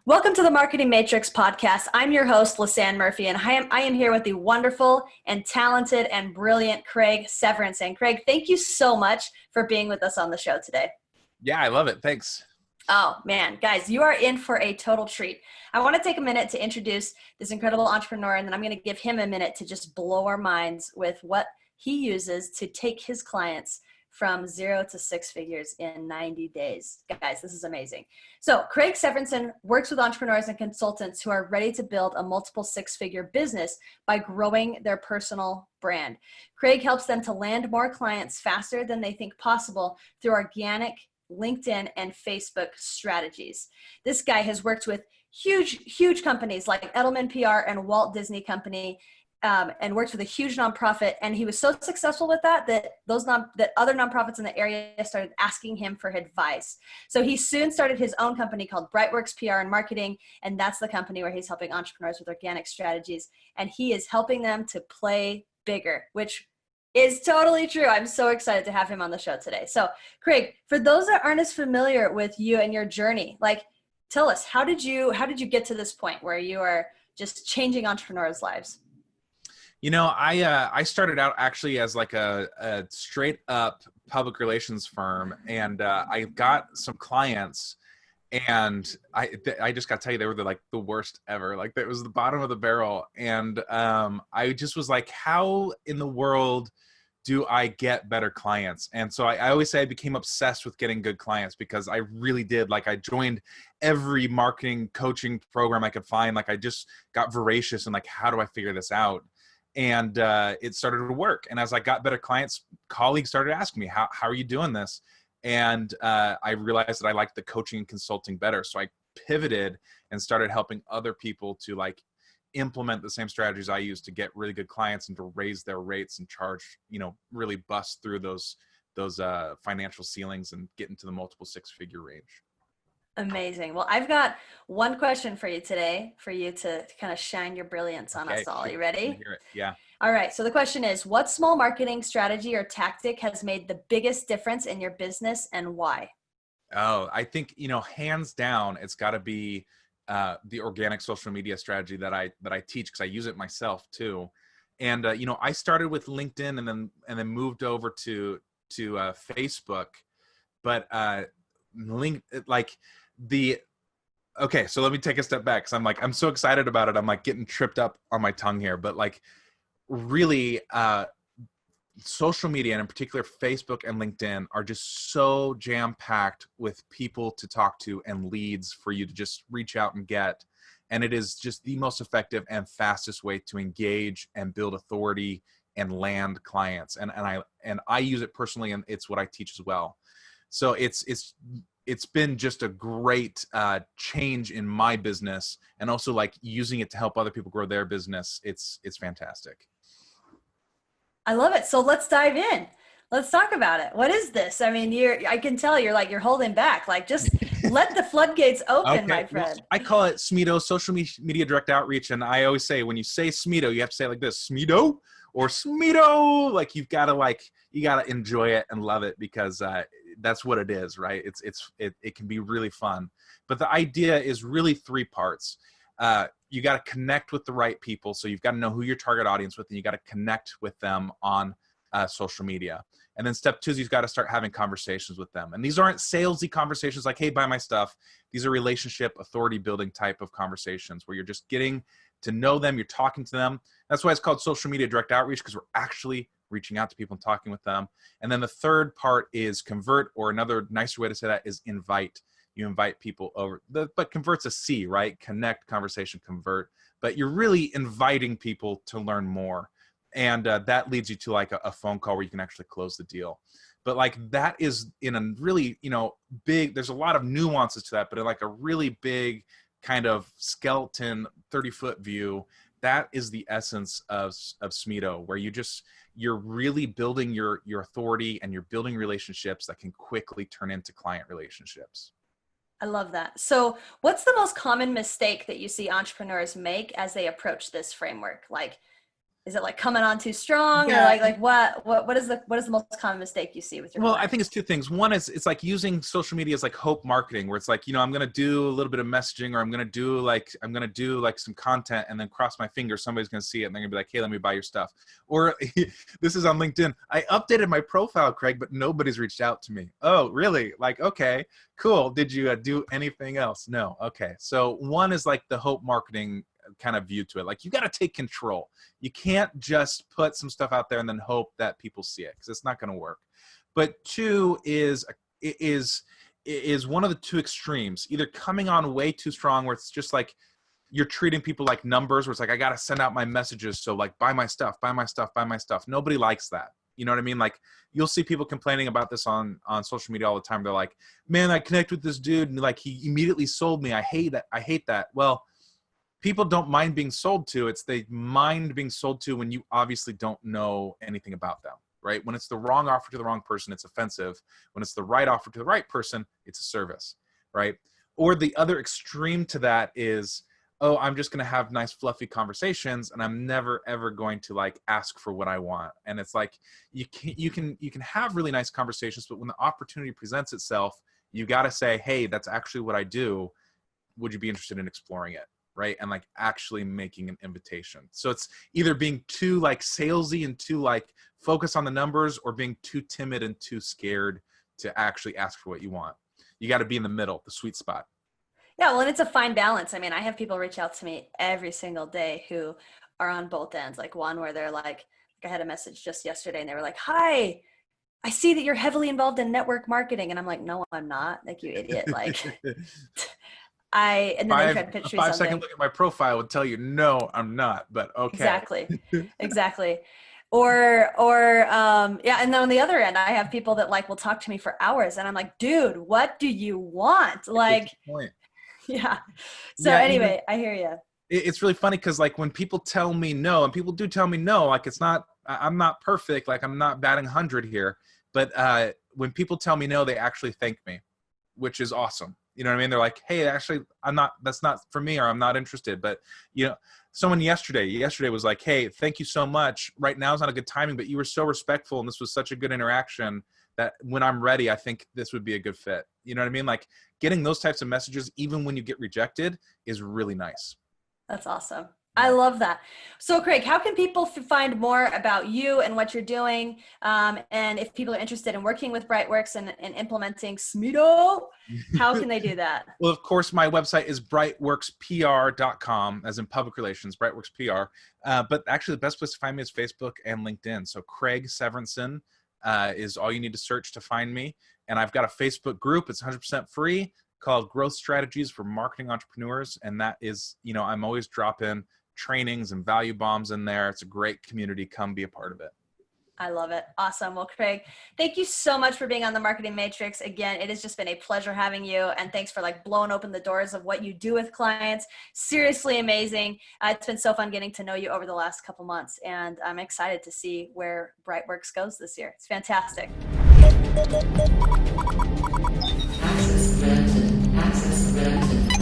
Welcome to the Marketing Matrix podcast. I'm your host, Lisanne Murphy, and I am here with the wonderful and talented and brilliant Craig Severinsen. Craig, thank you so much for being with us on the show today. Yeah, I love it. Thanks. Oh man, guys, you are in for a total treat. I want to take a minute to introduce this incredible entrepreneur, and then I'm going to give him a minute to just blow our minds with what he uses to take his clients from 0 to 6 figures in 90 days. Guys, this is amazing. So Craig Severinsen works with entrepreneurs and consultants who are ready to build a multiple 6-figure business by growing their personal brand. Craig helps them to land more clients faster than they think possible through organic LinkedIn and Facebook strategies. This guy has worked with huge companies like Edelman PR and Walt Disney Company, and worked with a huge nonprofit. And he was so successful with that that other nonprofits in the area started asking him for advice. So he soon started his own company called Brightworks PR and Marketing. And that's the company where he's helping entrepreneurs with organic strategies. And he is helping them to play bigger, which is totally true. I'm so excited to have him on the show today. So Craig, for those that aren't as familiar with you and your journey, tell us, how did you get to this point where you are just changing entrepreneurs' lives? You know, I started out actually as like a straight up public relations firm, and I got some clients, and I just got to tell you, they were the worst ever. Like, it was the bottom of the barrel. And I just was like, how in the world do I get better clients? And so I always say I became obsessed with getting good clients, because I really did. Like, I joined every marketing coaching program I could find. Like, I just got voracious and like, how do I figure this out? And it started to work. And as I got better clients, colleagues started asking me, how are you doing this? And I realized that I liked the coaching and consulting better. So I pivoted and started helping other people to implement the same strategies I use to get really good clients and to raise their rates and charge, really bust through those financial ceilings and get into the multiple 6-figure range. Amazing. Well, I've got one question for you today for you to kind of shine your brilliance on us all. You ready? Hear it. Yeah. All right. So the question is, what small marketing strategy or tactic has made the biggest difference in your business, and why? Oh, I think, hands down, it's got to be the organic social media strategy that I teach, because I use it myself too. And I started with LinkedIn and then moved over to Facebook, but okay, so let me take a step back, because I'm so excited about it. I'm getting tripped up on my tongue here, but really, social media, and in particular Facebook and LinkedIn, are just so jam-packed with people to talk to and leads for you to just reach out and get. And it is just the most effective and fastest way to engage and build authority and land clients. And I use it personally, and it's what I teach as well. So it's been just a great change in my business, and also using it to help other people grow their business. It's fantastic. I love it. So let's dive in. Let's talk about it. What is this? I mean, I can tell you're holding back. Just let the floodgates open, okay, my friend. Well, I call it SMIDO, social media direct outreach. And I always say, when you say SMIDO, you have to say it like this: SMIDO or SMIDO. You gotta enjoy it and love it, because that's what it is, right? It can be really fun. But the idea is really 3 parts. You got to connect with the right people. So you've got to know who your target audience with, and you got to connect with them on social media. And then step 2 is you've got to start having conversations with them. And these aren't salesy conversations like, hey, buy my stuff. These are relationship authority building type of conversations where you're just getting to know them. You're talking to them. That's why it's called social media direct outreach, because we're actually reaching out to people and talking with them. And then the 3rd part is convert, or another nicer way to say that is invite. You invite people over, but convert's a C, right? Connect, conversation, convert. But you're really inviting people to learn more. And that leads you to a phone call where you can actually close the deal. But that is in a really, big, there's a lot of nuances to that, but in a really big kind of skeleton 30-foot view, that is the essence of SMIDO, where you're really building your authority, and you're building relationships that can quickly turn into client relationships. I love that. So what's the most common mistake that you see entrepreneurs make as they approach this framework? Is it like coming on too strong, or Yeah. like what is the most common mistake you see with your Well, I clients? think it's two things. One is it's like using social media as like hope marketing, where it's like, I'm going to do a little bit of messaging, or I'm going to do like some content, and then cross my fingers, somebody's going to see it and they're going to be like, hey, let me buy your stuff. Or this is on LinkedIn. I updated my profile, Craig, but nobody's reached out to me. Oh, really? Like, okay, cool. Did you do anything else? No. Okay. So one is like the hope marketing kind of view to it. Like, you got to take control. You can't just put some stuff out there and then hope that people see it, because it's not going to work. But two is one of the two extremes, either coming on way too strong, where it's just like you're treating people like numbers, where it's like, I got to send out my messages, so like, buy my stuff, buy my stuff, buy my stuff. Nobody likes that. You know what I mean? Like, you'll see people complaining about this on social media all the time. They're like, man, I connect with this dude and like, he immediately sold me. I hate that. Well, people don't mind being sold to. It's they mind being sold to when you obviously don't know anything about them, right? When it's the wrong offer to the wrong person, it's offensive. When it's the right offer to the right person, it's a service, right? Or the other extreme to that is, oh, I'm just going to have nice fluffy conversations and I'm never ever going to like ask for what I want. And it's like, you can have really nice conversations, but when the opportunity presents itself, you got to say, hey, that's actually what I do. Would you be interested in exploring it? Right? And like actually making an invitation. So it's either being too like salesy and too like focus on the numbers, or being too timid and too scared to actually ask for what you want. You got to be in the middle, the sweet spot. Yeah, well, and it's a fine balance. I mean, I have people reach out to me every single day who are on both ends. Like one where they're like I had a message just yesterday and they were like, hi, I see that you're heavily involved in network marketing. And I'm like, no, I'm not. Like, you idiot. Like, and then they try to pitch A me 5-second something. look at my profile would tell you, no, I'm not, but okay. Exactly. Yeah. And then on the other end, I have people that like will talk to me for hours and I'm like, dude, what do you want? Get to Like, the point. yeah. So Yeah, anyway, I hear you. it's really funny because like when people tell me no, and people do tell me no, like I'm not perfect, like I'm not batting 100 here, but when people tell me no, they actually thank me, which is awesome. You know what I mean? They're like, hey, actually, that's not for me, or I'm not interested. But, someone yesterday was like, hey, thank you so much. Right now is not a good timing, but you were so respectful and this was such a good interaction that when I'm ready, I think this would be a good fit. You know what I mean? Like, getting those types of messages, even when you get rejected, is really nice. That's awesome. I love that. So Craig, how can people find more about you and what you're doing? And if people are interested in working with Brightworks and implementing SMIDO, how can they do that? Well, of course, my website is brightworkspr.com, as in public relations, Brightworks PR. But actually, the best place to find me is Facebook and LinkedIn. So Craig Severinsen is all you need to search to find me. And I've got a Facebook group. It's 100% free, called Growth Strategies for Marketing Entrepreneurs. And that is, I'm always dropping trainings and value bombs in there. It's a great community. Come be a part of it. I love it. Awesome. Well, Craig, thank you so much for being on the Marketing Matrix. Again, it has just been a pleasure having you. And thanks for like blowing open the doors of what you do with clients. Seriously amazing. It's been so fun getting to know you over the last couple months. And I'm excited to see where Brightworks goes this year. It's fantastic. Access granted. Access granted.